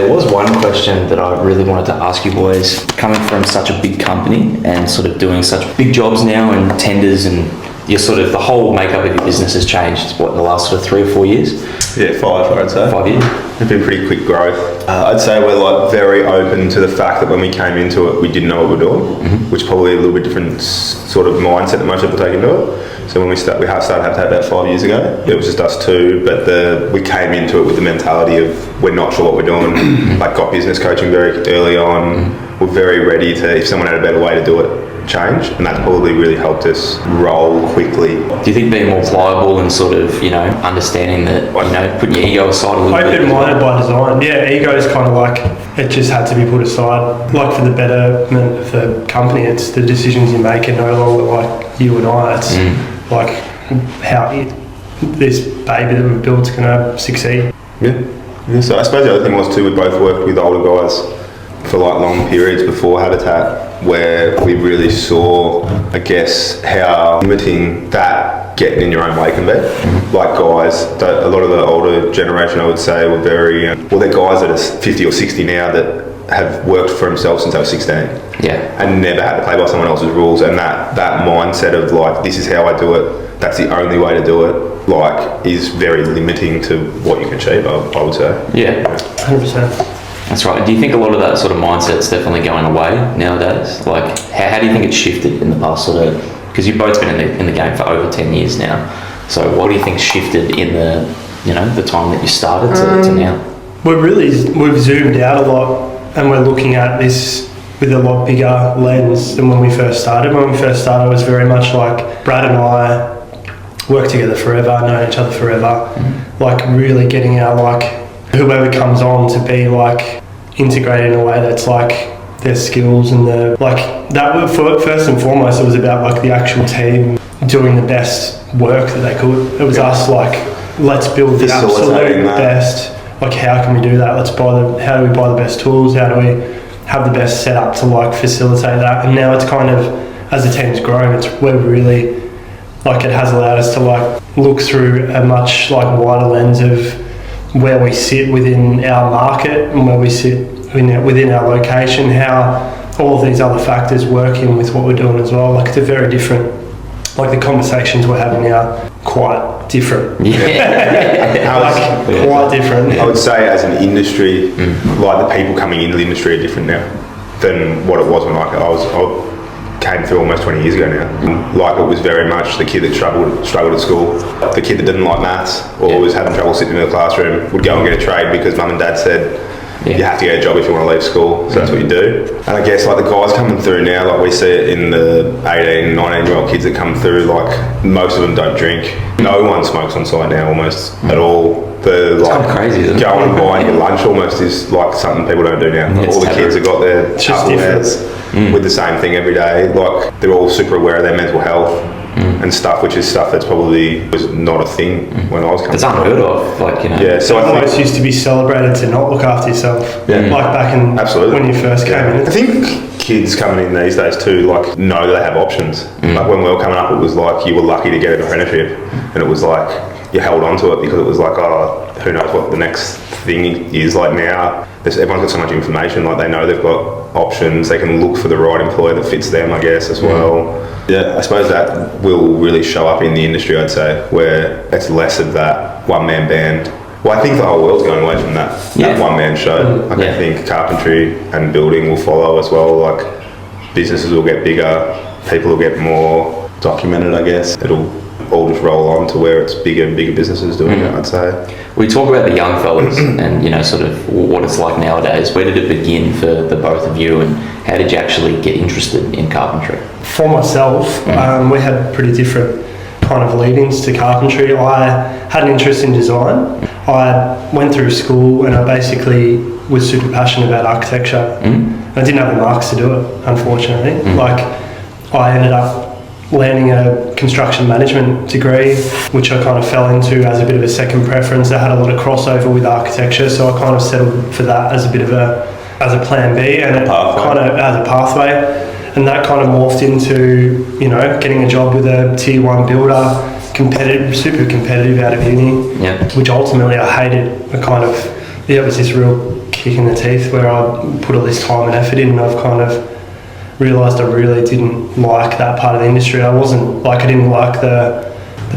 There was one question that I really wanted to ask you boys. Coming from such a big company and sort of doing such big jobs now and tenders, and you're sort of, the whole makeup of your business has changed, what, in the last sort of 3 or 4 years? Yeah, 5, I'd say. 5 years? It's been pretty quick growth. I'd say we're like very open to the fact that when we came into it, we didn't know what we're doing, which is probably a little bit different sort of mindset that most people take into it. So when we started about 5 years ago. It was just us two, but we came into it with the mentality of we're not sure what we're doing. Like, got business coaching very early on. We're very ready to, if someone had a better way to do it, change, and that's probably really helped us roll quickly. Do you think being more pliable and sort of, you know, understanding that, you know, putting your ego aside a little bit? Open-minded by design. Yeah, ego is kind of like, it just had to be put aside. Like, for the betterment of the company, it's the decisions you make are no longer like you and I. It's like how this baby that we've built is going to succeed. Yeah. So I suppose the other thing was too, we both worked with older guys for like long periods before Habitat, where we really saw, I guess, how limiting that getting in your own way can be. Like, guys, a lot of the older generation, I would say, were very, they're guys that are 50 or 60 now that have worked for themselves since they were 16. Yeah. And never had to play by someone else's rules. And that mindset of like, this is how I do it, that's the only way to do it, like, is very limiting to what you can achieve, I would say. Yeah. 100%. That's right. Do you think a lot of that sort of mindset's definitely going away nowadays? Like, how do you think it's shifted in the past sort of, because you've both been in the game for over 10 years now. So what do you think shifted in the, you know, the time that you started to now? We've zoomed out a lot, and we're looking at this with a lot bigger lens than when we first started. When we first started, it was very much like Brad and I worked together forever, known each other forever, like really getting our, like, whoever comes on to be like integrated in a way that's like their skills and the, like, that first and foremost, it was about like the actual team doing the best work that they could. It was us like, let's build the absolute best. Like, how can we do that? How do we buy the best tools? How do we have the best setup to like facilitate that? And now it's kind of, as the team's grown, we're really, like, it has allowed us to like look through a much like wider lens of where we sit within our market and where we sit within our location, how all of these other factors work in with what we're doing as well. Like, it's a very different, like, the conversations we're having now, quite different. Quite different. I would say as an industry, like, the people coming into the industry are different now than what it was when I came through almost 20 years ago now. Like, it was very much the kid that struggled at school, the kid that didn't like maths or was having trouble sitting in the classroom would go and get a trade because mum and dad said you have to get a job if you want to leave school, so that's what you do. And I guess, like, the guys coming through now, like, we see it in the 18, 19-year-old kids that come through, like, most of them don't drink. No one smokes on site now almost at all. It's kind of crazy, isn't it? Going and buying your lunch almost is like something people don't do now. All the kids have got their Tupperwares with the same thing every day. Like, they're all super aware of their mental health and stuff, which is stuff that's probably was not a thing when I was coming. It's unheard of, like, you know. Yeah, so it almost used to be celebrated to not look after yourself. Like back in when you first came in. I think kids coming in these days too, like, know that they have options. Like, when we were coming up, it was like you were lucky to get an apprenticeship, and it was like you held on to it because it was like, oh, who knows what the next thing is. Like, now everyone's got so much information, like, they know they've got options, they can look for the right employer that fits them, I guess, as well. Yeah, I suppose that will really show up in the industry, I'd say, where it's less of that one-man band. Well, I think the whole world's going away from that one-man show. Like, I think carpentry and building will follow as well. Like, businesses will get bigger, people will get more documented, I guess. It'll all just roll on to where it's bigger and bigger businesses doing it, I'd say. We talk about the young fellas and, you know, sort of what it's like nowadays. Where did it begin for the both of you, and how did you actually get interested in carpentry? For myself, we had pretty different kind of leadings to carpentry. I had an interest in design. I went through school and I basically was super passionate about architecture. I didn't have the marks to do it, unfortunately. Like, I ended up landing a construction management degree, which I kind of fell into as a bit of a second preference. That had a lot of crossover with architecture, so I kind of settled for that as a bit of as a plan B and kind of as a pathway. And that kind of morphed into, you know, getting a job with a tier 1 builder, super competitive out of uni, which ultimately I hated. It was this real kick in the teeth where I put all this time and effort in, and I've kind of realised I really didn't like that part of the industry. I didn't like the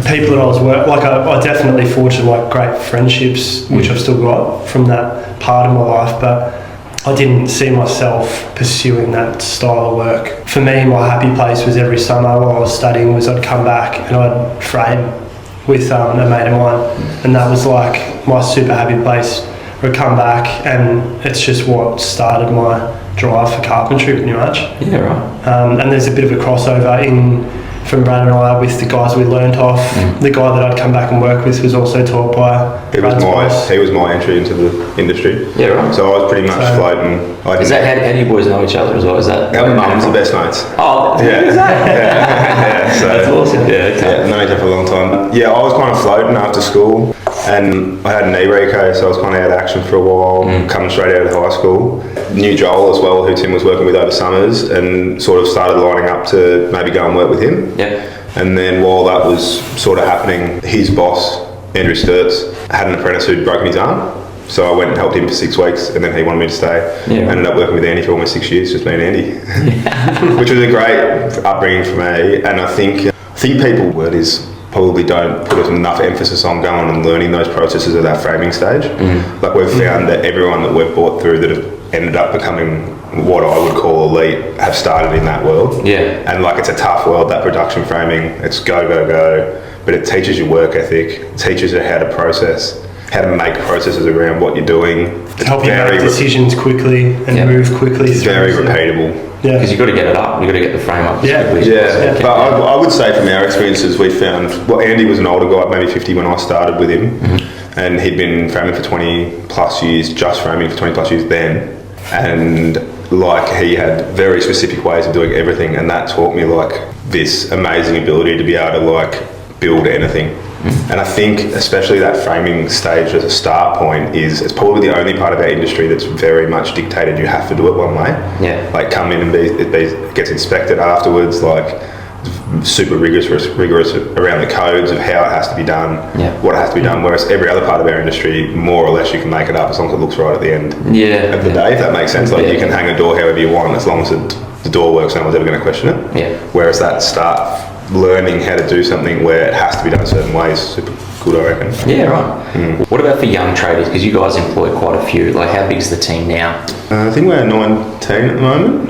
people that I was working. Like I definitely forged like great friendships, which I've still got from that part of my life, but I didn't see myself pursuing that style of work. For me, my happy place was every summer while I was studying was I'd come back and I'd frame with a mate of mine, and that was like my super happy place. I'd come back, and it's just what started my drive for carpentry pretty much. Yeah, right. And there's a bit of a crossover from Brad and I with the guys we learnt off. The guy that I'd come back and work with was also taught by Brad's boss. He was my entry into the industry. Yeah, right. So I was pretty much floating. How do you boys know each other as well? Is that our mums are best mates? Oh, yeah. yeah. So, that's awesome. Yeah, okay. Yeah, known each other for a long time. Yeah, I was kind of floating after school, and I had a knee reco, so I was kind of out of action for a while, coming straight out of high school. Knew Joel as well, who Tim was working with over summers, and sort of started lining up to maybe go and work with him. Yeah. And then while that was sort of happening, his boss, Andrew Sturts, had an apprentice who'd broken his arm. So I went and helped him for 6 weeks, and then he wanted me to stay. Yeah. I ended up working with Andy for almost 6 years, just me and Andy, which was a great upbringing for me. And I think people probably don't put enough emphasis on going and learning those processes at that framing stage. Like we've found that everyone that we've brought through that have ended up becoming what I would call elite have started in that world. Yeah. And like it's a tough world, that production framing. It's go, go, go. But it teaches you work ethic. It teaches you how to process, how to make processes around what you're doing. To help you make decisions quickly and move quickly. It's very repeatable. Yeah. Because you've got to get it up. You've got to get the frame up as quickly as Yeah. possible. But I would say from our experiences, we found, Andy was an older guy, maybe 50 when I started with him. And he'd been framing for 20 plus years, just framing for 20 plus years then. And like he had very specific ways of doing everything, and that taught me like this amazing ability to be able to like build anything. And I think especially that framing stage as a start point it's probably the only part of our industry that's very much dictated you have to do it one way. Yeah. Like come in and it gets inspected afterwards, like super rigorous around the codes of how it has to be done, what it has to be done, whereas every other part of our industry, more or less you can make it up as long as it looks right at the end of the day, if that makes sense. Like you can hang a door however you want, as long as the door works, no one's ever going to question it. Yeah. Whereas that start learning how to do something where it has to be done a certain way is super good, I reckon. Yeah, right. What about for young traders? Because you guys employ quite a few. Like, how big's the team now? I think we're 19 at the moment.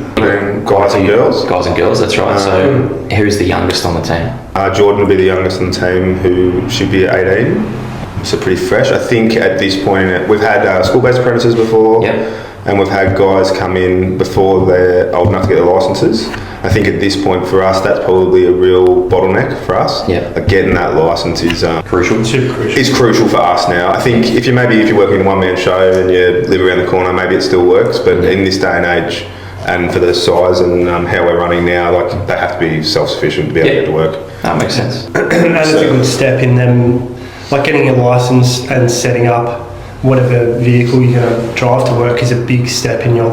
Guys and girls. Guys and girls, that's right. So, who's the youngest on the team? Jordan will be the youngest on the team, who should be 18. So pretty fresh. I think at this point, we've had school-based apprentices before. Yep. And we've had guys come in before they're old enough to get their licences. I think at this point for us, that's probably a real bottleneck for us. Yeah. Like getting that licence is crucial. Super crucial. It's crucial for us now. I think if you're working in a one-man show and you live around the corner, maybe it still works. But in this day and age, and for the size and how we're running now, like they have to be self-sufficient to be able to get to work. That makes sense. And it's a good step in them, like getting a licence and setting up whatever vehicle you're going to drive to work is a big step in your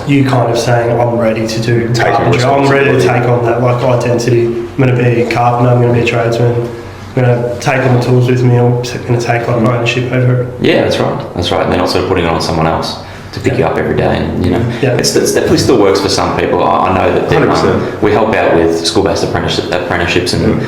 you kind of saying, I'm ready to do carpentry. I'm ready to take on that identity. I'm going to be a carpenter, I'm going to be a tradesman, I'm going to take on the tools with me, I'm going to take ownership over it. Yeah, that's right. That's right. And then also putting it on someone else to pick you up every day, and it's definitely still works for some people. I know that we help out with school-based apprenticeships and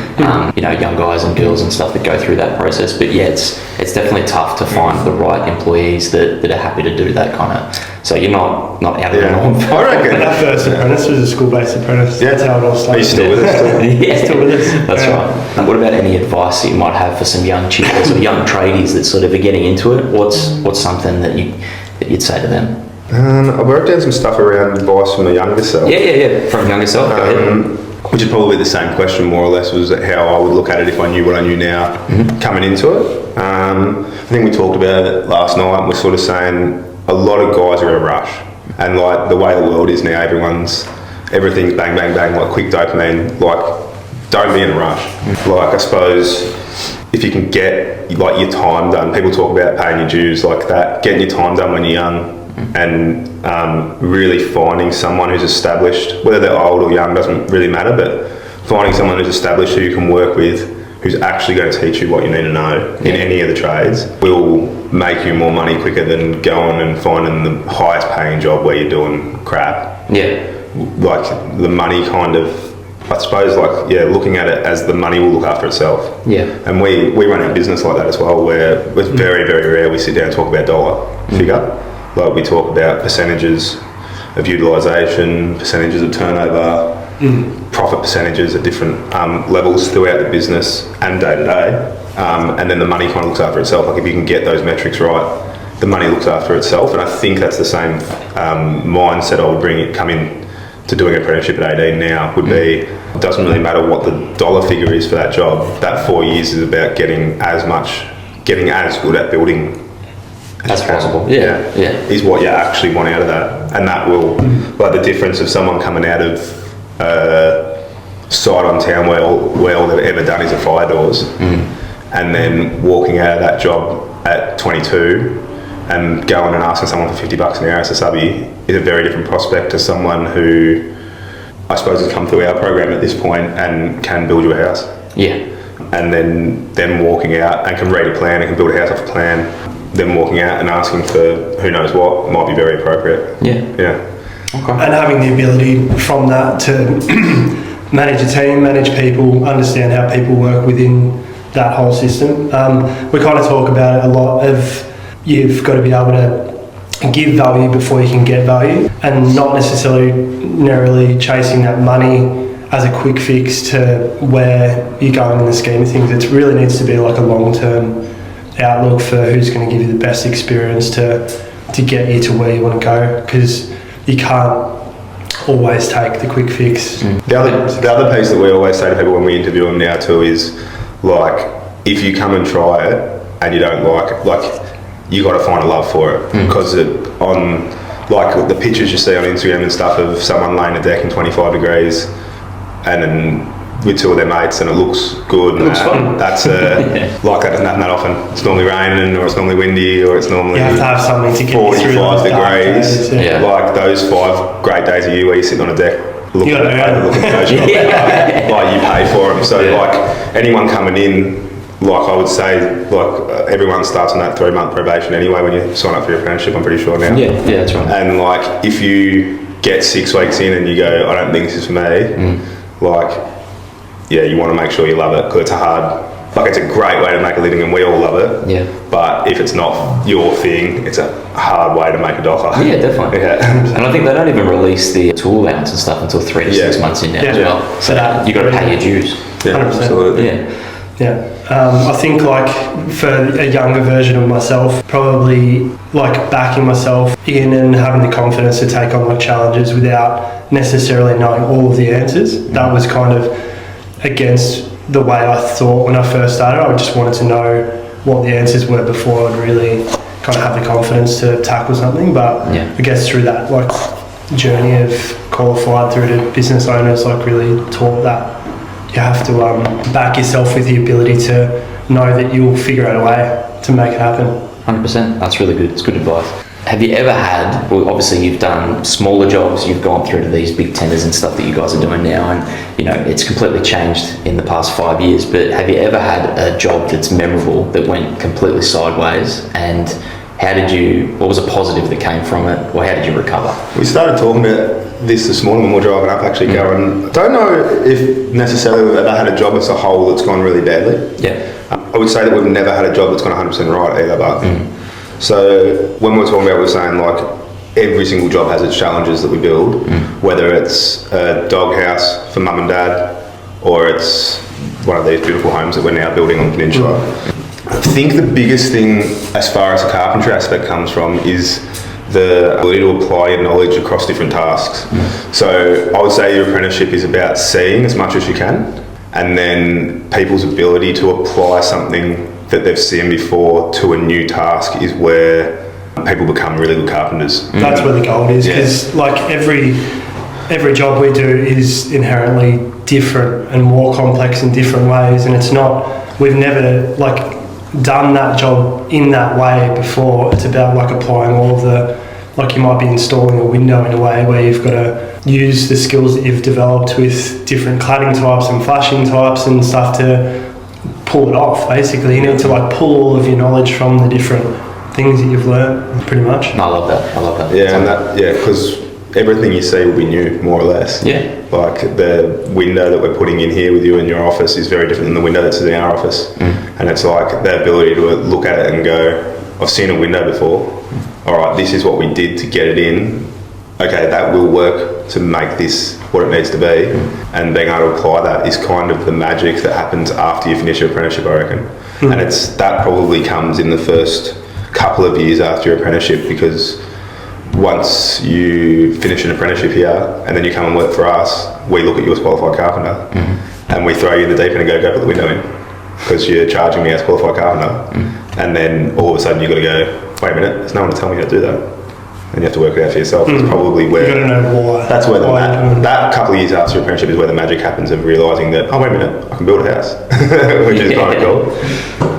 young guys and girls and stuff that go through that process. But yeah, it's definitely tough to find the right employees that are happy to do that kind of. So you're not out of the norm. I reckon our first apprentice was a school-based apprentice. Yeah, that's how it all started. Are you still with us? Yeah, still with us. That's right. And what about any advice that you might have for some young chippers or young tradies that sort of are getting into it? What's something that you'd say to them? I worked out some stuff around advice from the younger self. Yeah. From younger self. Go ahead. Which is probably the same question, more or less, was how I would look at it if I knew what I knew now coming into it. I think we talked about it last night, and we're sort of saying a lot of guys are in a rush. And like the way the world is now, everything's bang, bang, bang, like quick dopamine. Like, don't be in a rush. Like, I suppose if you can get like your time done, people talk about paying your dues like that, getting your time done when you're young, and really finding someone who's established, whether they're old or young doesn't really matter, but finding someone who's established who you can work with who's actually going to teach you what you need to know in any of the trades will make you more money quicker than going and finding the highest paying job where you're doing crap. Yeah. Like the money kind of, I suppose, like, yeah, looking at it as the money will look after itself. Yeah. And we run a business like that as well, where it's very, very rare we sit down and talk about dollar figure. Like we talk about percentages of utilisation, percentages of turnover, profit percentages at different levels throughout the business and day to day. And then the money kind of looks after itself. Like if you can get those metrics right, the money looks after itself. And I think that's the same mindset I would come in to doing an apprenticeship at 18 now would be, it doesn't really matter what the dollar figure is for that job. That 4 years is about getting as good at building as possible. Yeah. Is what you actually want out of that. And that will, like the difference of someone coming out of site on town where all they've ever done is a fire doors and then walking out of that job at 22 and going and asking someone for $50 an hour as a subby is a very different prospect to someone who I suppose has come through our program at this point and can build you a house. Yeah. And then them walking out and can read a plan and can build a house off a plan, them walking out and asking for who knows what might be very appropriate. Yeah. Okay. And having the ability from that to manage a team, manage people, understand how people work within that whole system. We kind of talk about it a lot of you've got to be able to give value before you can get value and not necessarily chasing that money as a quick fix to where you're going in the scheme of things. It really needs to be like a long-term outlook for who's going to give you the best experience to get you to where you want to go, because you can't always take the quick fix. The other piece that we always say to people when we interview them now too is, like, if you come and try it and you don't like it, like, you got to find a love for it, because on like the pictures you see on Instagram and stuff of someone laying a deck in 25 degrees and then with two of their mates and it looks good. It looks fun. That's like that doesn't happen that often. It's normally raining or it's normally windy or it's normally you have to have something to get 45 degrees. Days, Like those 5 great days of you where you're sitting on a deck looking at like you pay for them. So like anyone coming in, like I would say, like everyone starts on that 3-month probation anyway when you sign up for your apprenticeship, I'm pretty sure now. Yeah, that's right. And like if you get 6 weeks in and you go, I don't think this is for me, like, yeah, you want to make sure you love it, because it's it's a great way to make a living and we all love it. Yeah. But if it's not your thing, it's a hard way to make a dollar. Yeah, definitely. Yeah. And I think they don't even release the tool allowance and stuff until 3 to 6 months in now as well. So you got to pay your dues. Yeah, 100%. absolutely. Yeah. I think like for a younger version of myself, probably like backing myself in and having the confidence to take on like challenges without necessarily knowing all of the answers. That was kind of against the way I thought when I first started. I just wanted to know what the answers were before I'd really kind of have the confidence to tackle something. But I guess through that like journey of qualified through to business owners, like really taught that you have to back yourself with the ability to know that you'll figure out a way to make it happen. 100%. That's really good. It's good advice. Have you ever had, well, obviously you've done smaller jobs, you've gone through to these big tenders and stuff that you guys are doing now, and you know it's completely changed in the past 5 years, but have you ever had a job that's memorable that went completely sideways, and what was a positive that came from it, or how did you recover? We started talking about this morning when we were driving up, actually going, I don't know if necessarily we've ever had a job as a whole that's gone really badly. Yeah. I would say that we've never had a job that's gone 100% right either, but so when we're talking about, we're saying like every single job has its challenges that we build, whether it's a doghouse for mum and dad or it's one of these beautiful homes that we're now building on the peninsula. I think the biggest thing as far as the carpentry aspect comes from is the ability to apply your knowledge across different tasks. So I would say your apprenticeship is about seeing as much as you can, and then people's ability to apply something that they've seen before to a new task is where people become really good carpenters. That's where the gold is, because like every job we do is inherently different and more complex in different ways, and it's not, we've never like done that job in that way before. It's about like applying all of the, like you might be installing a window in a way where you've got to use the skills that you've developed with different cladding types and flashing types and stuff to pull it off. Basically, you need to like pull all of your knowledge from the different things that you've learned, pretty much. I love that. Yeah, and that, because everything you see will be new, more or less. Yeah. Like the window that we're putting in here with you in your office is very different than the window that's in our office. And it's like the ability to look at it and go, I've seen a window before. All right, this is what we did to get it in. Okay, that will work to make this what it needs to be. And being able to apply that is kind of the magic that happens after you finish your apprenticeship, I reckon. And that probably comes in the first couple of years after your apprenticeship, because once you finish an apprenticeship here and then you come and work for us, we look at you as qualified carpenter and we throw you in the deep end and go put the window in, because you're charging me as qualified carpenter. And then all of a sudden you've got to go, wait a minute, there's no one to tell me how to do that. And you have to work it out for yourself. It's probably where... You've got to know why. That's where that couple of years after your apprenticeship is where the magic happens of realising that, oh, wait a minute, I can build a house, which is kind of cool.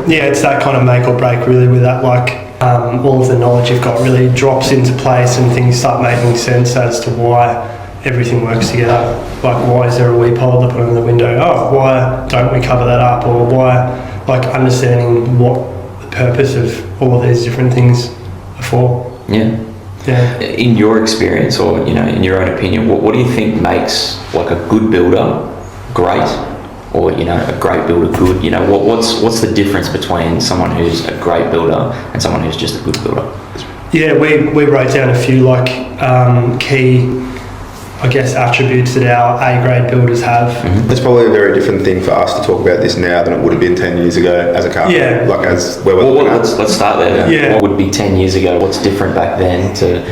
Yeah, it's that kind of make or break really with that, like all of the knowledge you've got really drops into place and things start making sense as to why everything works together. Like, why is there a weep hole to put in the window? Oh, why don't we cover that up? Or why, like, understanding what the purpose of all of these different things are for. Yeah. Yeah. In your experience, or in your own opinion, what do you think makes like a good builder great, or a great builder good? What's the difference between someone who's a great builder and someone who's just a good builder? Yeah, we wrote down a few like key, I guess, attributes that our A-grade builders have. It's probably a very different thing for us to talk about this now than it would have been 10 years ago as a carpenter. Yeah. Like as where we're looking at. Let's start there. Yeah. What would be 10 years ago? What's different back then to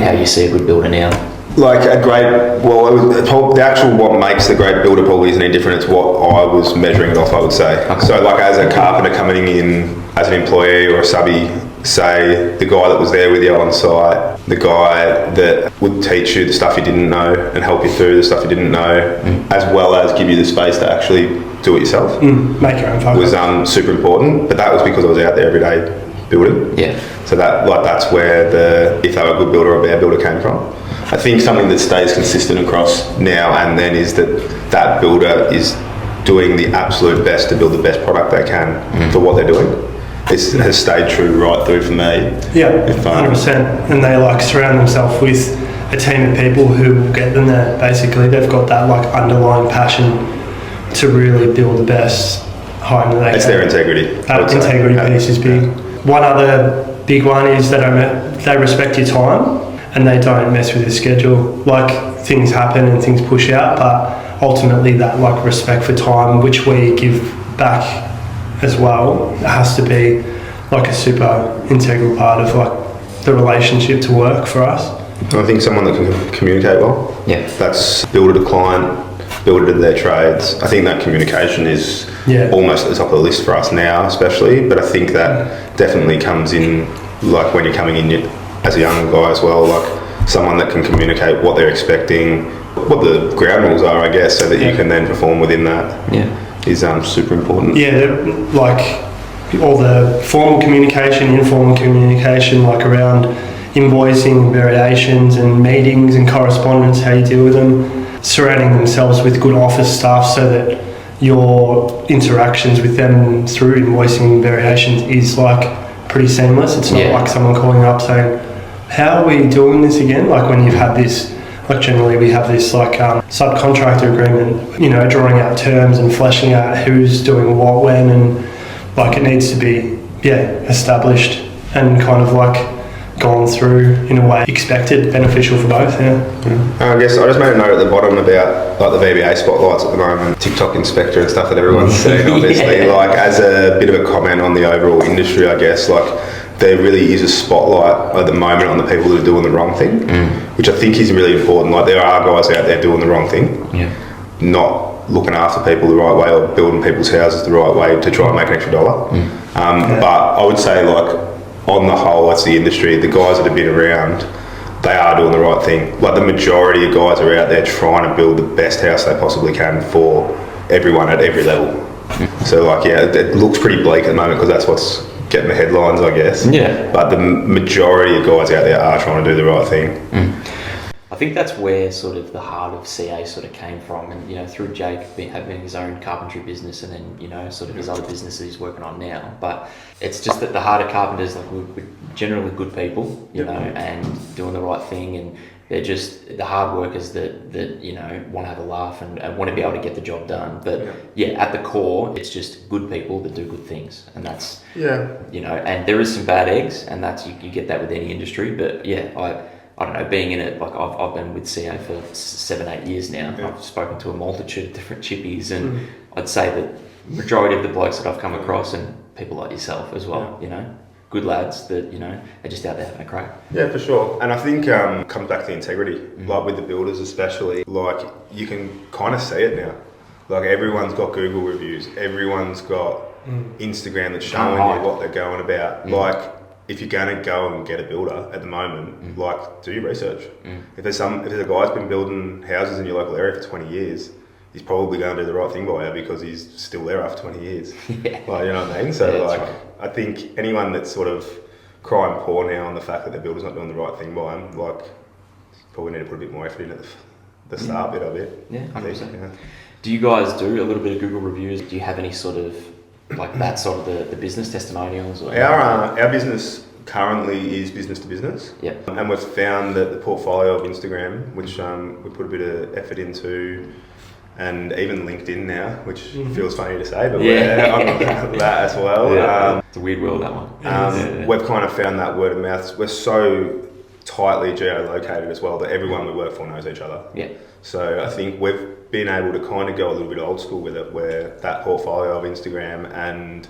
how you see a good builder now? Like a great, the actual what makes the great builder probably isn't any different. It's what I was measuring it off, I would say. Okay. So like as a carpenter coming in as an employee or a subby, say the guy that was there with you on site, the guy that would teach you the stuff you didn't know and help you through the stuff you didn't know, as well as give you the space to actually do it yourself. Make your own focus. Was super important, but that was because I was out there every day building. Yeah. So that's where if they were a good builder or a bad builder came from. I think something that stays consistent across now and then is that builder is doing the absolute best to build the best product they can for what they're doing. This has stayed true right through for me. Yeah, 100%. And they like surround themselves with a team of people who will get them there. Basically, they've got that like underlying passion to really build the best home that they can. It's their integrity. That integrity piece is big. One other big one is they respect your time and they don't mess with your schedule. Like, things happen and things push out, but ultimately that like respect for time, which we give back as well, it has to be like a super integral part of like the relationship to work for us. I think someone that can communicate well. Yeah. That's builder to client, builder to their trades. I think that communication is almost at the top of the list for us now, especially. But I think that definitely comes in like when you're coming in as a young guy as well, like someone that can communicate what they're expecting, what the ground rules are, I guess, so that you can then perform within that. Yeah. Is super important. Yeah, like all the formal communication, informal communication, like around invoicing, variations and meetings and correspondence, how you deal with them, surrounding themselves with good office staff so that your interactions with them through invoicing and variations is like pretty seamless. It's not like someone calling up saying, how are we doing this again? Like when you've had this, like generally we have this like subcontractor agreement, drawing out terms and fleshing out who's doing what when, and like it needs to be established and kind of like gone through in a way expected, beneficial for both. I guess I just made a note at the bottom about like the VBA spotlights at the moment, TikTok inspector and stuff that everyone's seeing, obviously. Like as a bit of a comment on the overall industry, I guess, like there really is a spotlight at the moment on the people that are doing the wrong thing, which I think is really important. Like there are guys out there doing the wrong thing, not looking after people the right way or building people's houses the right way to try and make an extra dollar. But I would say like on the whole, that's the industry. The guys that have been around, they are doing the right thing. Like the majority of guys are out there trying to build the best house they possibly can for everyone at every level. So like, it looks pretty bleak at the moment because that's what's getting the headlines, I guess. Yeah. But the majority of guys out there are trying to do the right thing. I think that's where sort of the heart of CA sort of came from, and you know, through Jake having his own carpentry business, and then you know, sort of his other businesses he's working on now. But it's just that the heart of Carpenters, like we're generally good people, you know, and doing the right thing, and they're just the hard workers that you know want to have a laugh and want to be able to get the job done. But yeah, at the core, it's just good people that do good things, and that's you know, and there is some bad eggs, and that's you get that with any industry. But yeah, I don't know, being in it, like I've been with CA for 7-8 years now. I've spoken to a multitude of different chippies, and I'd say that majority of the blokes that I've come across, and people like yourself as well, you know, good lads that, you know, are just out there having a crack. Yeah, for sure. And I think comes back to integrity, like with the builders especially, like you can kind of see it now. Like everyone's got Google reviews, everyone's got Instagram that's showing you what they're going about. Like, if you're going to go and get a builder at the moment, like, do your research. If there's a guy who's been building houses in your local area for 20 years, he's probably going to do the right thing by you because he's still there after 20 years. Like, you know what I mean? So, like, right. I think anyone that's sort of crying poor now on the fact that their builder's not doing the right thing by them, like, probably need to put a bit more effort in at the start bit of it. Yeah, 100%. Do you guys do a little bit of Google reviews? Do you have any sort of like that sort of the business testimonials? Or our business currently is business to business. Yeah. And we've found that the portfolio of Instagram, which we put a bit of effort into, and even LinkedIn now, which feels funny to say, but we're on that as well. Yeah. It's a weird world, that one. We've kind of found that word of mouth. We're so tightly geolocated as well that everyone we work for knows each other. Yeah. So I think we've been able to kind of go a little bit old school with it, where that portfolio of Instagram and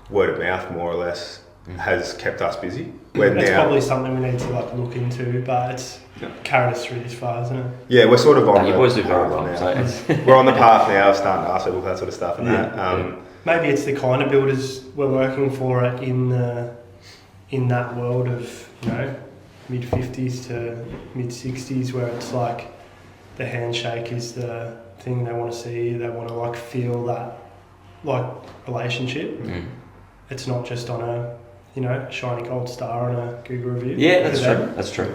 word of mouth, more or less, has kept us busy. That's probably something we need to like look into, but it's carried us through this far, isn't it? Yeah, we're sort of on. You boys do very well. Now. So we're on the path now, starting to ask people that sort of stuff and that. Maybe it's the kind of builders we're working for in that world of, you know, mid-50s to mid-60s, where it's like the handshake is the thing they want to see. They want to like feel that like relationship. It's not just on a, you know, shiny gold star on a Google review. Yeah, that's true.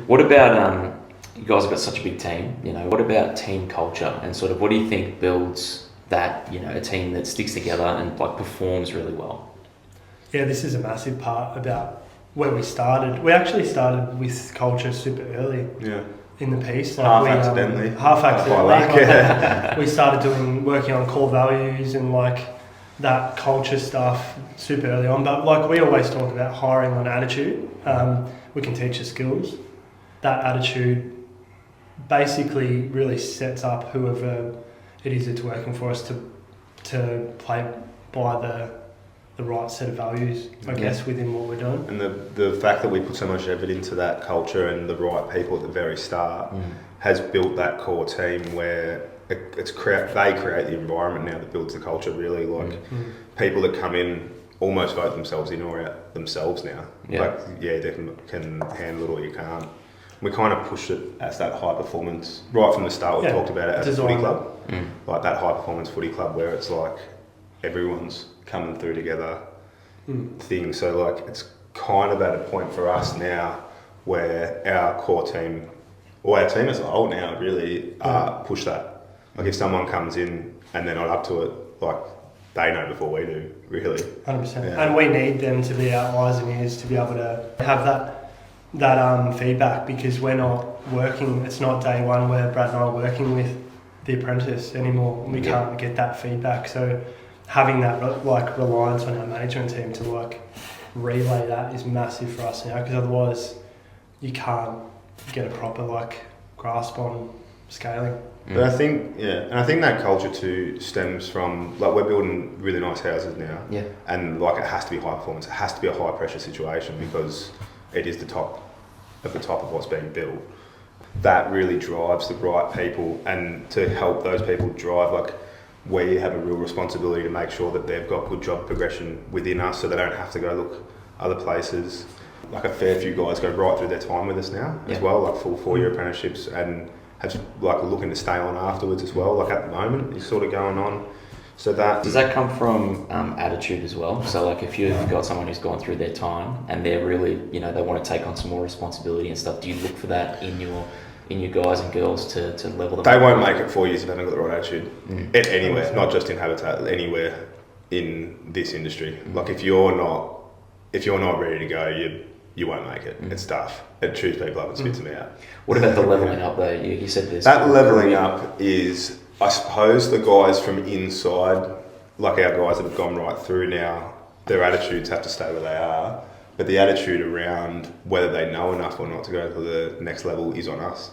What about you guys have got such a big team, you know, what about team culture, and sort of what do you think builds that, you know, a team that sticks together and like performs really well? Yeah, this is a massive part about where we started. We actually started with culture super early. Yeah. In the piece, like accidentally. Half accidentally. We started working on core values and like that culture stuff super early on. But like we always talk about hiring on attitude. We can teach the skills. That attitude basically really sets up whoever it is that's working for us to play by the right set of values, I guess, within what we're doing. And the fact that we put so much effort into that culture and the right people at the very start has built that core team where they create the environment now that builds the culture, really. Like people that come in almost vote themselves in or out themselves now. Like, they can handle it or you can't. We kind of pushed it as that high performance, right from the start. We talked about it as a footy club, like that high performance footy club where it's like everyone's coming through together thing. So like it's kind of at a point for us now where our core team, or our team as a whole now, really push that. Like if someone comes in and they're not up to it, like they know before we do, really. 100%. Yeah. And we need them to be our eyes and ears to be able to have that feedback, because we're not working, it's not day one where Brad and I are working with the apprentice anymore. We can't get that feedback. So having that like reliance on our management team to like relay that is massive for us now, because otherwise you can't get a proper like grasp on scaling. But I think that culture too stems from, like, we're building really nice houses now, and like it has to be high performance, it has to be a high pressure situation because it is the top of what's being built. That really drives the right people, and to help those people drive, like, we have a real responsibility to make sure that they've got good job progression within us, so they don't have to go look other places. Like a fair few guys go right through their time with us now as well, like full 4-year apprenticeships, and have like looking to stay on afterwards as well. Like at the moment, it's sort of going on. So that Does that come from attitude as well? So like if you've got someone who's gone through their time and they're really, you know, they want to take on some more responsibility and stuff, do you look for that in your guys and girls to level them they up? won't make it 4 years if they haven't got the right attitude. Anywhere, not just in Habitat, anywhere in this industry. Like if you're not ready to go, you won't make it. It's tough. It chews people up and spits them out. What about the leveling up though? You said this. That leveling up is, I suppose, the guys from inside, like our guys that have gone right through now, their attitudes have to stay where they are. But the attitude around whether they know enough or not to go to the next level is on us,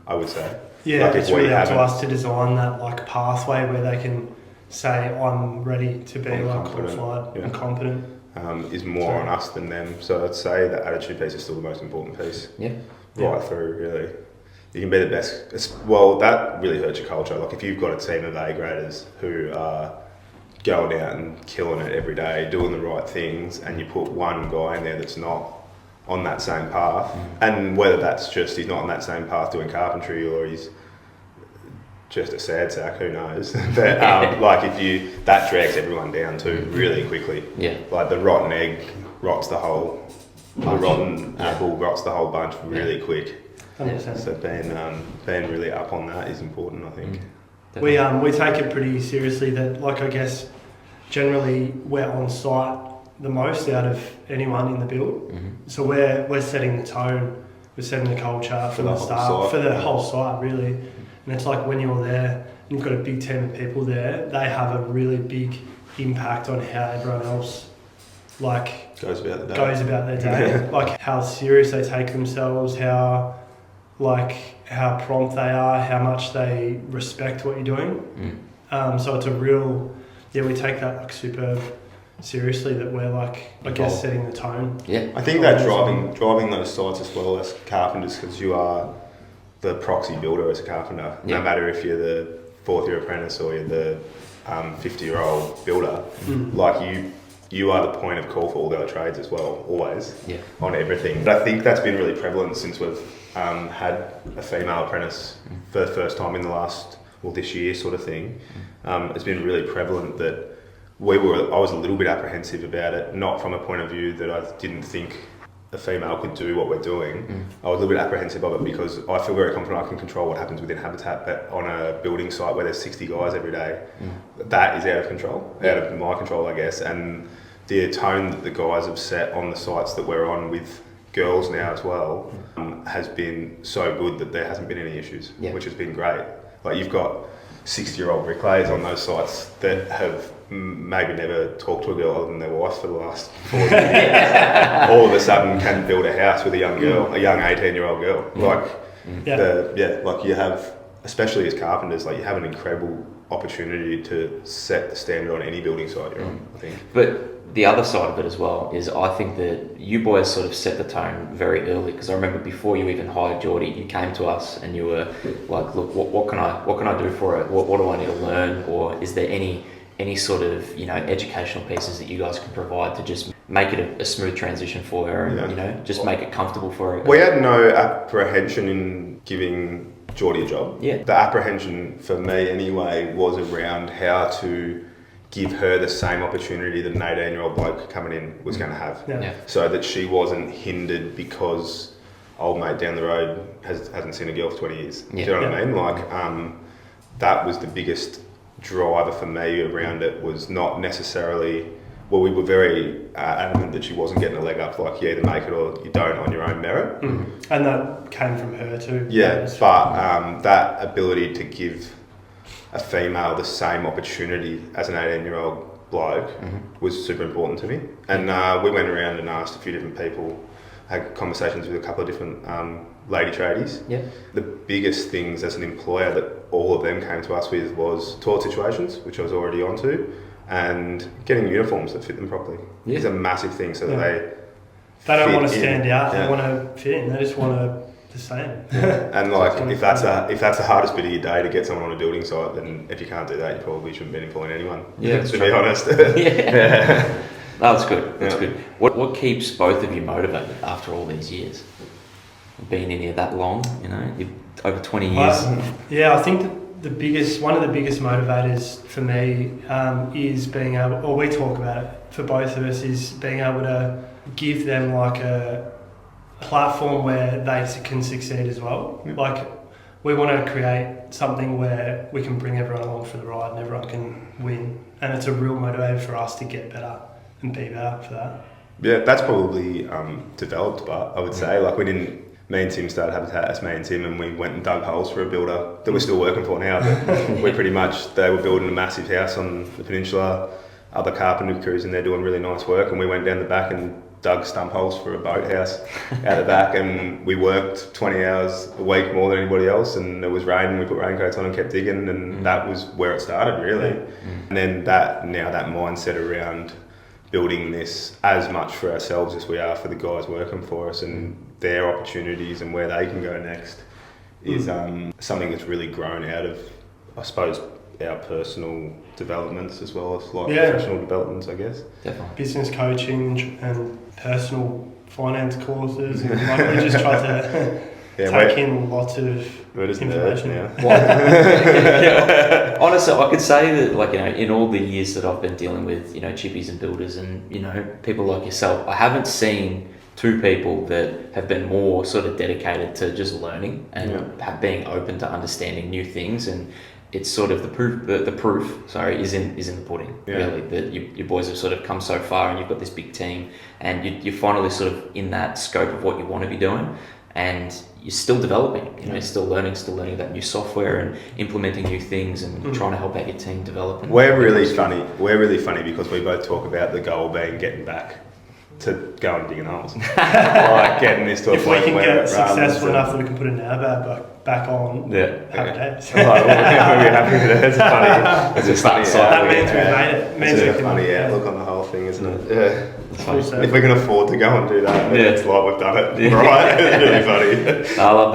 I would say. Yeah, like it's really up to us to design that like pathway where they can say, I'm ready to be I'm like confident, qualified yeah. and competent. Is more on us than them. So I'd say the attitude piece is still the most important piece. Yeah. Right through, really. You can be the best. Well, that really hurts your culture. Like if you've got a team of A graders who are going out and killing it every day, doing the right things, and you put one guy in there that's not on that same path, and whether that's just he's not on that same path doing carpentry or he's just a sad sack, who knows? But like that drags everyone down too really quickly. Yeah. Like the rotten egg rots the rotten apple rots the whole bunch really quick. 100%. So being really up on that is important, I think. We take it pretty seriously that, like, I guess generally we're on site the most out of anyone in the build. So we're setting the tone, we're setting the culture from the start for the whole site really. And it's like when you're there and you've got a big team of people there, they have a really big impact on how everyone else like goes about their day. Like how serious they take themselves, how prompt they are, how much they respect what you're doing. So it's a real, we take that like super seriously, that we're like, I guess, setting the tone. Yeah. I think that driving those sites as well as carpenters, because you are the proxy builder as a carpenter, no matter if you're the 4th year apprentice or you're the 50-year-old builder, like you are the point of call for all the other trades as well, always, on everything. But I think that's been really prevalent since we've had a female apprentice for the first time in this year sort of thing. It's been really prevalent that I was a little bit apprehensive about it, not from a point of view that I didn't think a female could do what we're doing. I was a little bit apprehensive of it because I feel very confident I can control what happens within Habitat, but on a building site where there's 60 guys every day, that is out of control, out of my control, I guess. And the tone that the guys have set on the sites that we're on with girls now as well has been so good that there hasn't been any issues, which has been great. Like you've got 60-year-old bricklayers on those sites that have maybe never talked to a girl other than their wife for the last 4 years. All of a sudden can build a house with a young girl, a young 18-year-old girl. Like you have, especially as carpenters, like you have an incredible opportunity to set the standard on any building site you're on, I think. But the other side of it as well is I think that you boys sort of set the tone very early, because I remember before you even hired Geordie, you came to us and you were like, look, what can I do for it? What do I need to learn? Or is there any sort of, you know, educational pieces that you guys can provide to just make it a smooth transition for her and, you know, just make it comfortable for her? We had no apprehension in giving Geordie a job. Yeah. The apprehension for me anyway was around how to give her the same opportunity that an 18-year-old bloke coming in was going to have. So that she wasn't hindered because old mate down the road hasn't seen a girl for 20 years. Do you know what I mean? Like, that was the biggest driver for me around it, was not necessarily, well, we were very adamant that she wasn't getting a leg up, like you either make it or you don't on your own merit. And that came from her too. But that ability to give a female the same opportunity as an 18-year-old bloke was super important to me. And we went around and asked a few different people, had conversations with a couple of different lady tradies. The biggest things as an employer that all of them came to us with was toilet situations, which I was already onto, and getting uniforms that fit them properly. It's a massive thing, so that they don't want to stand out, they want to fit in, they just want to the same. And like if that's the hardest bit of your day to get someone on a building site, then if you can't do that, you probably shouldn't be employing anyone. To be honest. No, that's good. That's good. What keeps both of you motivated after all these years? Being in here that long, you know, you've over 20 years. I think one of the biggest motivators for me is being able, or we talk about it for both of us, is being able to give them like a platform where they can succeed as well. Yeah. Like, we want to create something where we can bring everyone along for the ride and everyone can win, and it's a real motivator for us to get better and be better for that. Yeah, that's probably developed, but I would say like me and Tim started Habitat as me and Tim, and we went and dug holes for a builder that we're still working for now, but we pretty much, they were building a massive house on the peninsula, other carpenter crews, and they're doing really nice work, and we went down the back and dug stump holes for a boathouse out the back, and we worked 20 hours a week more than anybody else, and it was raining, we put raincoats on and kept digging, and that was where it started really. And then that mindset around building this as much for ourselves as we are for the guys working for us, and their opportunities and where they can go next is something that's really grown out of, I suppose, our personal developments as well as like professional developments, I guess. Definitely. Business coaching and personal finance courses, and like, we just try to take in lots of We're just information. nerds now. Yeah. Honestly, I could say that, like, you know, in all the years that I've been dealing with, you know, chippies and builders and, you know, people like yourself, I haven't seen two people that have been more sort of dedicated to just learning and being open to understanding new things. And it's sort of the proof is in the pudding, really, that you boys have sort of come so far, and you've got this big team, and you're finally sort of in that scope of what you want to be doing, and you're still developing, you know, you're still learning that new software and implementing new things and trying to help out your team develop. We're really funny because we both talk about the goal being getting back to go and digging holes. Like getting this to a If we point can where get successful enough that we can put an airbag back on, happy days. We're happy with it. It's funny. It's just funny. That means we've made it. It's a funny outlook on the whole thing, isn't it? Yeah. If we can afford to go and do that, then it's like we've done it. Right? It's really funny. I love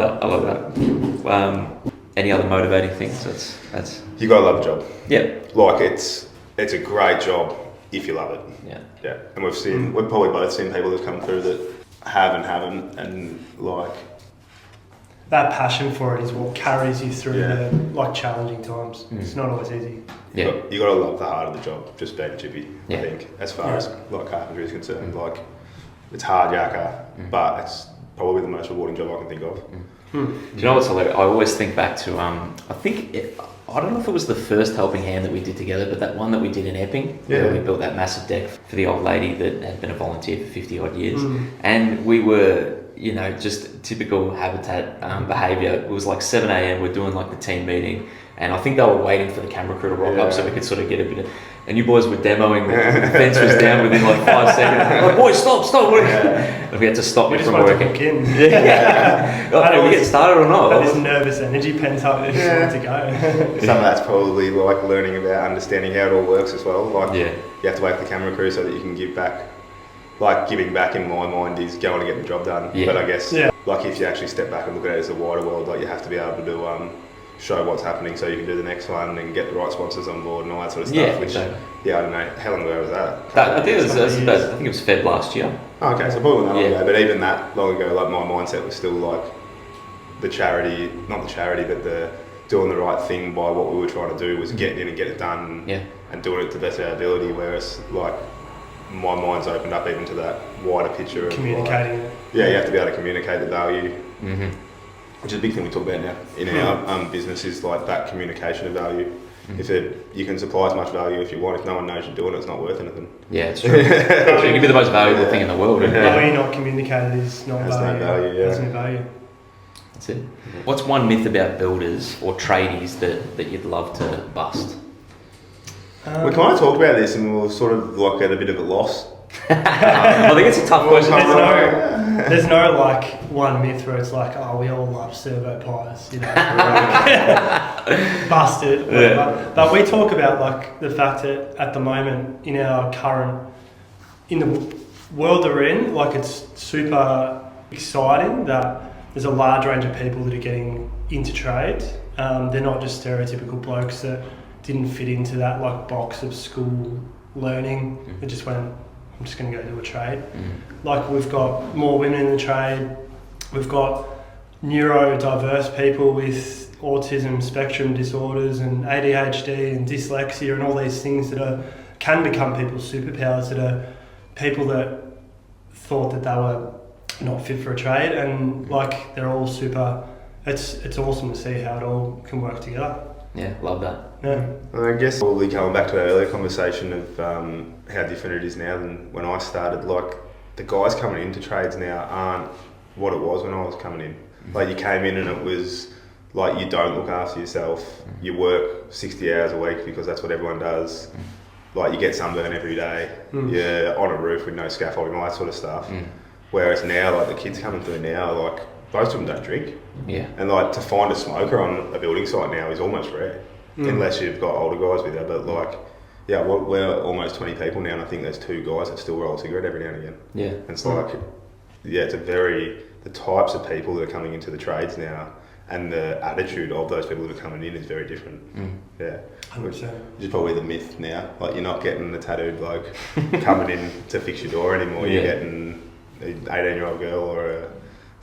that. Any other motivating things? That's You gotta love a job. Yeah. Like it's a great job if you love it. Yeah. Yeah. And we've probably both seen people that come through that have and haven't, and like that passion for it is what carries you through the like challenging times. It's not always easy. Yeah. You got to love the heart of the job, just being chippy. Yeah. I think, as far as like carpentry is concerned, like it's hard yakka, but it's probably the most rewarding job I can think of. Do you know what's hilarious? I always think back to I don't know if it was the first helping hand that we did together, but that one that we did in Epping, where we built that massive deck for the old lady that had been a volunteer for 50 odd years, and we were, you know, just typical Habitat behaviour. It was like 7 a.m. We're doing like the team meeting, and I think they were waiting for the camera crew to rock up so we could sort of get a bit of. And you boys were demoing, the fence was down within like 5 seconds. Like, boys, stop! And we had to stop it from working. Did we get started or not? This nervous energy pent up, they just wanted to go. Some of that's probably like learning about understanding how it all works as well. Like you have to wait for the camera crew so that you can give back. Like giving back in my mind is going to get the job done. Yeah. But I guess like if you actually step back and look at it as a wider world, like you have to be able to do show what's happening so you can do the next one and get the right sponsors on board and all that sort of stuff. I don't know. How long ago was that? I think it was Feb last year. Oh, okay, so probably not long ago. But even that long ago, like my mindset was still like the charity, not the charity, but the doing the right thing by what we were trying to do was getting in and get it done and doing it to the best of our ability. Whereas like my mind's opened up even to that wider picture of communicating it. You have to be able to communicate the value. Which is a big thing we talk about now in our business, is like that communication of value. If you can supply as much value if you want, if no one knows you're doing it, it's not worth anything. Yeah, it's true. It can be the most valuable thing in the world. Value not communicated is not Has value. no value, Has no value. That's it. What's one myth about builders or tradies that you'd love to bust? We kind of talked about this and we were sort of like at a bit of a loss. I think it's a tough question. There's no like one myth where it's like, oh, we all love servo pies, you know, busted. But we talk about like the fact that at the moment in the world that we're in, like it's super exciting that there's a large range of people that are getting into trade. They're not just stereotypical blokes that didn't fit into that like box of school learning. They just went, I'm just going to go do a trade. Like we've got more women in the trade. We've got neurodiverse people with autism spectrum disorders and ADHD and dyslexia and all these things that can become people's superpowers, that are people that thought that they were not fit for a trade, and like they're all super. It's awesome to see how it all can work together. Yeah, love that. Yeah. And I guess probably coming back to our earlier conversation of how different it is now than when I started. Like the guys coming into trades now aren't what it was when I was coming in. Like you came in and it was like you don't look after yourself. You work 60 hours a week because that's what everyone does. Like you get sunburn every day. You're on a roof with no scaffolding, all that sort of stuff. Whereas now, like the kids coming through now, like most of them don't drink. Yeah. And like to find a smoker on a building site now is almost rare, unless you've got older guys with you. But like, yeah, we're almost 20 people now, and I think there's 2 guys that still roll a cigarette every now and again. Yeah. And it's like, yeah, it's the types of people that are coming into the trades now, and the attitude of those people that are coming in is very different. Yeah. 100%. Which is probably the myth now. Like you're not getting the tattooed bloke coming in to fix your door anymore. You're getting an 18-year-old girl or a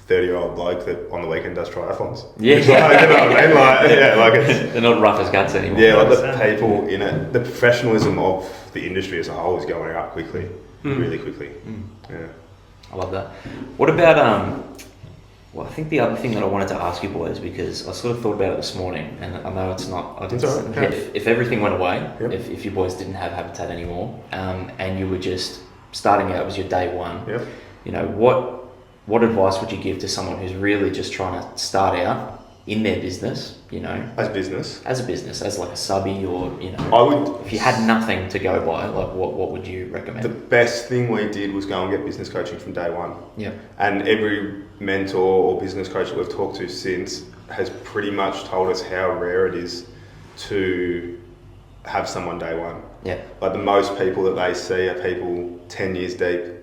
30-year-old bloke that on the weekend does triathlons. Yeah. Like, you know what I mean? Like, yeah, like it's... They're not rough as guts anymore. Yeah, like the people in it, the professionalism of the industry as a whole is going up quickly, really quickly. Yeah. I love that. What about, well, I think the other thing that I wanted to ask you boys, because I sort of thought about it this morning, and I know it's not, It's all right. if everything went away, if you boys didn't have Habitat anymore, and you were just starting out, it was your day one, you know, what advice would you give to someone who's really just trying to start out in their business, you know? As a business, as like a subby, or, you know, I would... if you had nothing to go by, like what would you recommend? The best thing we did was go and get business coaching from day one. Yeah. And every mentor or business coach that we've talked to since has pretty much told us how rare it is to have someone day one. Yeah. Like the most people that they see are people 10 years deep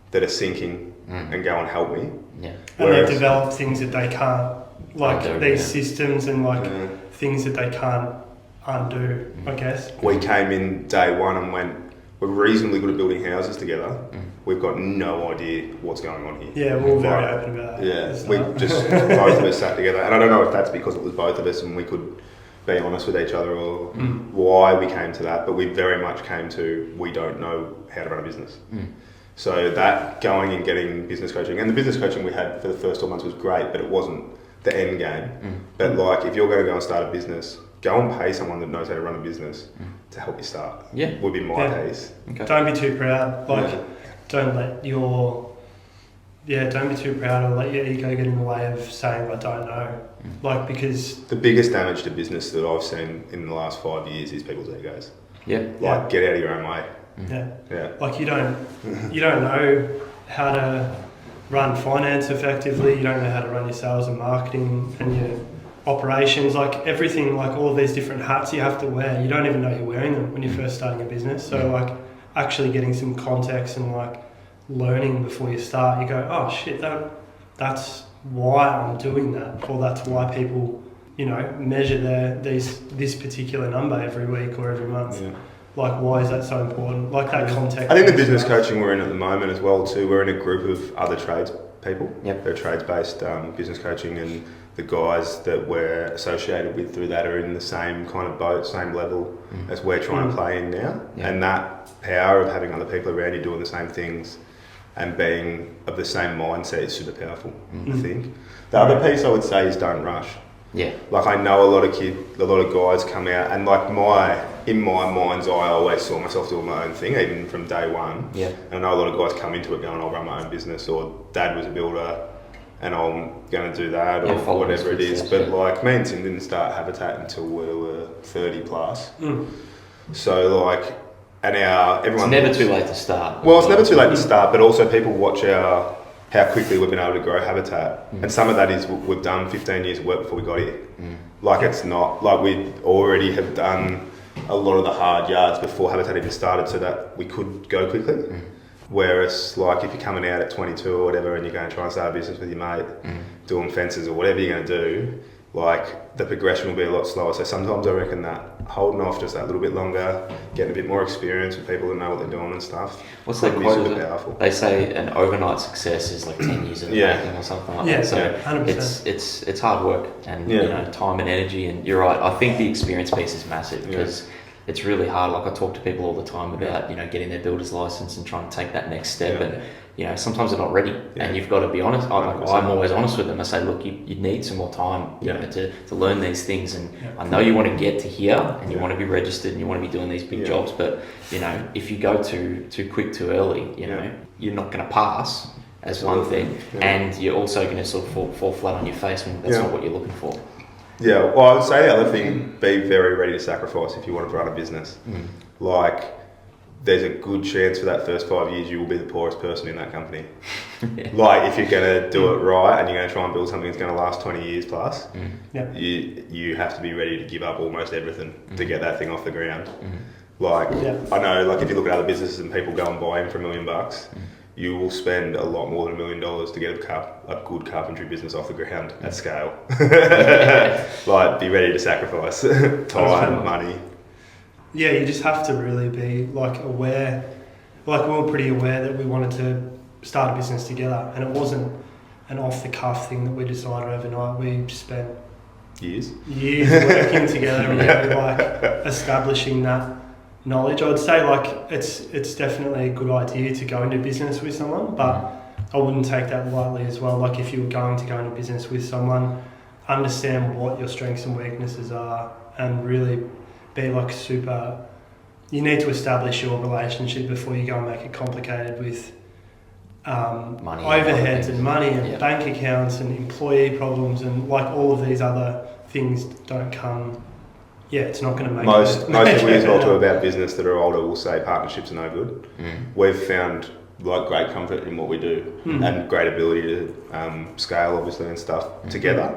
that are sinking and go and help me. Yeah. And they've developed things that they can't, like these systems and like things that they can't undo, I guess. We came in day one and went, we're reasonably good at building houses together. We've got no idea what's going on here. Yeah, we're all very open about that. Yeah, we just, both of us sat together. And I don't know if that's because it was both of us and we could be honest with each other or why we came to that, but we very much came to, we don't know how to run a business. So that going and getting business coaching, and the business coaching we had for the first 12 months was great, but it wasn't the end game. But like, if you're going to go and start a business, go and pay someone that knows how to run a business to help you start. Yeah. Would be my case. Okay. Don't be too proud. Like, don't let your... Yeah, don't be too proud or let your ego get in the way of saying, I don't know. Like, because... The biggest damage to business that I've seen in the last 5 years is people's egos. Yeah. Like, get out of your own way. Yeah. Like, you don't know how to run finance effectively. You don't know how to run your sales and marketing and your operations. Like, everything, like all of these different hats you have to wear. You don't even know you're wearing them when you're first starting a business. So, like, actually getting some context and, like, learning before you start, you go, oh shit, that's why I'm doing that, or that's why people, you know, measure this particular number every week or every month. Like, why is that so important? Like that context. I think the business coaching we're in at the moment as well too, we're in a group of other trades people. They're trades-based business coaching, and the guys that we're associated with through that are in the same kind of boat, same level as we're trying to play in now. And that power of having other people around you doing the same things and being of the same mindset is super powerful, I think. The other piece I would say is don't rush. Yeah. Like, I know a lot of guys come out, and like in my mind's eye, I always saw myself doing my own thing, even from day one. Yeah. And I know a lot of guys come into it going, I'll run my own business, or dad was a builder and I'm going to do that, or whatever it is. But like, me and Tim didn't start Habitat until we were 30 plus. So like, and everyone... It's never too late to start. Well, it's never too late to start, but also people watch how quickly we've been able to grow Habitat. And some of that is we've done 15 years of work before we got here. Like, it's not, like, we already have done a lot of the hard yards before Habitat even started so that we could go quickly. Whereas, like, if you're coming out at 22 or whatever and you're going to try and start a business with your mate, doing fences or whatever you're going to do, like the progression will be a lot slower. So sometimes I reckon that holding off just that little bit longer, getting a bit more experience with people that know what they're doing and stuff. What's that could be quote? super powerful. They say an overnight success is like 10 years in the Yeah. making or something like Yeah, that. So 100%. it's hard work and Yeah. you know, time and energy. And you're right. I think the experience piece is massive because it's really hard. Like I talk to people all the time about you know getting their builder's license and trying to take that next step. Yeah. And you know sometimes they're not ready, Yeah. and you've got to be honest. I'm 100%. always honest with them. I say, look, you need some more time, you Yeah. know, to learn these things. And Yeah. I know you want to get to here, and you Yeah. want to be registered, and you want to be doing these big Yeah. jobs. But you know, if you go too quick, too early, you know, you're not going to pass. As one Absolutely. thing, Yeah. and you're also going to sort of fall flat on your face when that's Yeah. not what you're looking for. Yeah, well, I would say the other thing, be very ready to sacrifice if you want to run a business. Like, there's a good chance for that first 5 years you will be the poorest person in that company. Yeah. Like, if you're going to do it right and you're going to try and build something that's going to last 20 years plus, Yeah. you have to be ready to give up almost everything to get that thing off the ground. Like, Yeah. I know, like, if you look at other businesses and people go and buy them for $1 million, you will spend a lot more than $1 million to get a good carpentry business off the ground at scale. Like, be ready to sacrifice time, money. Yeah, you just have to really be like aware. Like we were pretty aware that we wanted to start a business together, and it wasn't an off-the-cuff thing that we decided overnight. We spent Years. years working together and really like establishing that knowledge. I'd say like it's definitely a good idea to go into business with someone, but I wouldn't take that lightly as well. Like if you were going to go into business with someone, understand what your strengths and weaknesses are, and really be like super. You need to establish your relationship before you go and make it complicated with Money overheads and money and Yeah. bank accounts and employee problems and like all of these other things don't come. Yeah, it's not going to make Most it. people as well better. talk about business that are older will say partnerships are no good. We've found like great comfort in what we do and great ability to scale obviously and stuff together.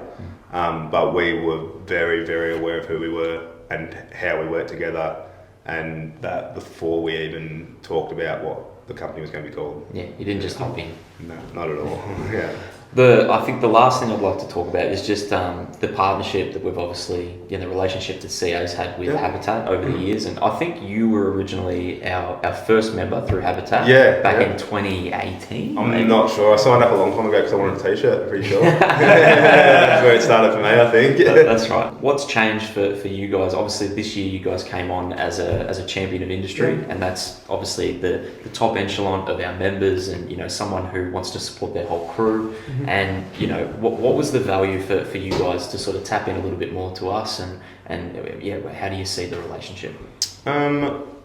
But we were very, very aware of who we were and how we worked together, and that before we even talked about what the company was going to be called. Yeah, you didn't just hop in. No, not at all. Yeah. I think the last thing I'd like to talk about is just the partnership that we've obviously, you know, the relationship that CO's had with Habitat over the years. And I think you were originally our first member through Habitat back in 2018. I'm not sure. I signed up a long time ago because I wanted a t-shirt, I'm pretty sure. That's where it started for me, I think. That's right. What's changed for you guys? Obviously, this year you guys came on as a champion of industry, and that's obviously the top echelon of our members, and you know someone who wants to support their whole crew. And you know what was the value for you guys to sort of tap in a little bit more to us, and yeah, how do you see the relationship?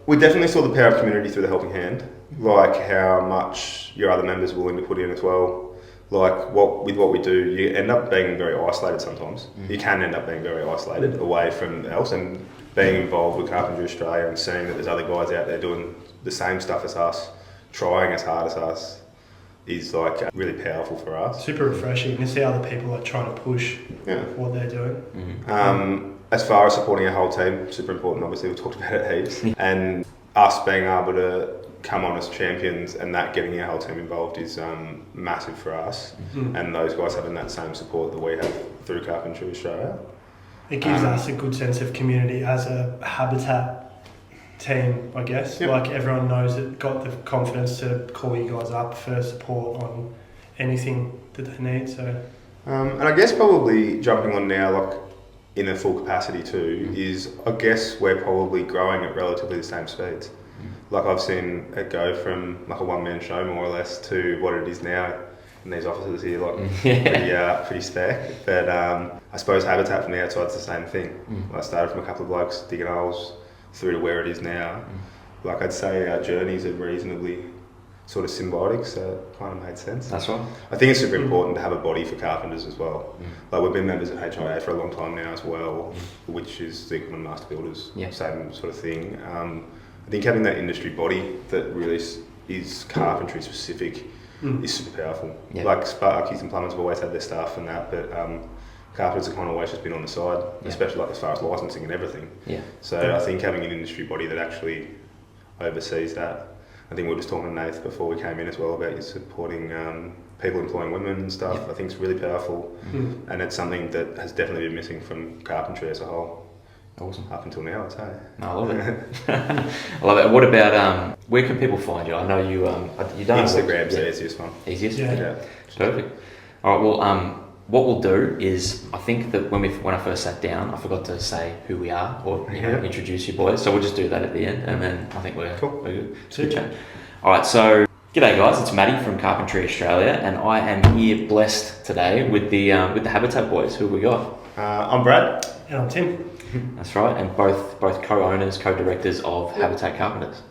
We definitely saw the power of community through the helping hand, like how much your other members are willing to put in as well. Like what we do, you end up being very isolated sometimes. You can end up being very isolated away from else, and being involved with Carpenters Australia and seeing that there's other guys out there doing the same stuff as us, trying as hard as us, is like really powerful for us. Super refreshing to see other people like trying to push what they're doing. As far as supporting our whole team, super important. Obviously, we talked about it heaps, and us being able to come on as champions and that getting our whole team involved is massive for us. And those guys having that same support that we have through Carpentry Australia. It gives us a good sense of community as a Habitat team, I guess. Like everyone knows it, got the confidence to call you guys up for support on anything that they need. So, and I guess probably jumping on now, like in a full capacity too, is I guess we're probably growing at relatively the same speeds. Like I've seen it go from like a one-man show more or less to what it is now in these offices here, like pretty spec. But I suppose Habitat from the outside is the same thing. I started from a couple of blokes digging holes through to where it is now. Like I'd say our journeys are reasonably sort of symbiotic, so it kind of made sense. That's right. I think it's super important to have a body for carpenters as well. Like we've been members of HIA for a long time now as well, which is the Equipment Master Builders, same sort of thing. I think having that industry body that really is carpentry specific is super powerful. Like Sparkies and plumbers have always had their stuff and that, but carpenters have kind of always just been on the side, especially like as far as licensing and everything. So I think having an industry body that actually oversees that. I think we were just talking to Nath before we came in as well about you supporting people employing women and stuff. I think it's really powerful, and it's something that has definitely been missing from carpentry as a whole. Awesome. Up until now, I'd say. No, I love it. I love it. What about where can people find you? I know you don't Instagram's the easiest one. Easiest. Yeah. Perfect. All right. Well, what we'll do is, I think that when I first sat down, I forgot to say who we are or introduce you boys. So we'll just do that at the end, and then I think we're good. Good chat. All right. So g'day guys, it's Matty from Carpentry Australia, and I am here blessed today with the Habitat boys. Who have we got? I'm Brad. And I'm Tim. That's right, and both co-owners, co-directors of Habitat Carpenters.